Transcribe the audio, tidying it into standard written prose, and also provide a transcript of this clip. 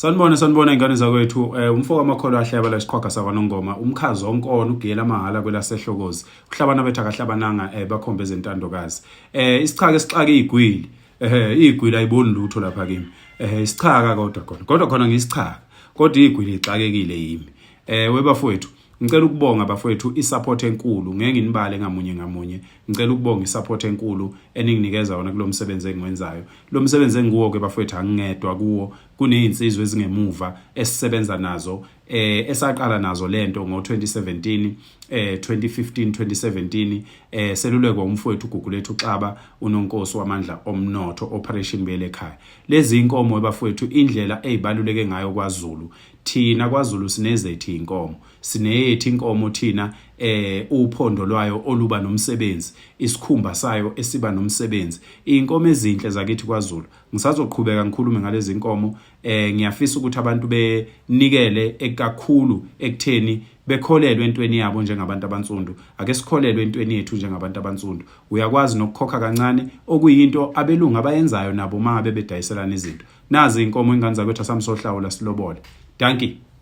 Sanibona ingane zakwethu umfoka amakholwa ahleba la isiqhwaga sakwaNongoma umkhazi onkona ugiyela amahala kwelaSehlokozi uhlabana bethu akahlabananga bakhombe ezentandokazi isichaka esixaka igwili igwili ayiboni lutho lapha kimi isichaka kodwa khona ngisichaka kodwa igwili ixakekile yimi webafowethu ngicela ukubonga bafowethu isupport enkulu ngeke nginibale ngamunye ngicela ukubonga isupport enkulu eninginikeza yona kulomsebenzi engiwenzayo lo msebenzi enguwo ke bafowethu angingedwa kuwo kunezinsizwe ezingemuva esisebenza nazo esaqala nazo lento ngo2017 2015 2017 selulekwa umfowethu uGugulethu Xaba uNonkosi wamandla omnotho Operation Bele ekhaya lezi inkomo ebafowethu indlela ezibaluleke ngayo kwaZulu thina kwaZulu sinezethu inkomo sineyethi inkomo thina uphondo lwayo oluba nomsebenzi isikhumba sayo esiba nomsebenzi inkomo ezinhle zakithi kwaZulu ngisazoqhubeka ngikhulume ngalezi inkomo ngiyafisa ukuthi abantu benikele ekakhulu ekutheni bekholelwe entweni yabo njengabantu abansundu ake sikholelwe entweni yethu njengabantu abansundu uyakwazi nokukhokha kancane okuyinto abelungu abayenzayo nabo mangabe bedayiselana izinto nazi inkomo ingane zakwethu asamsohlawula silobole danki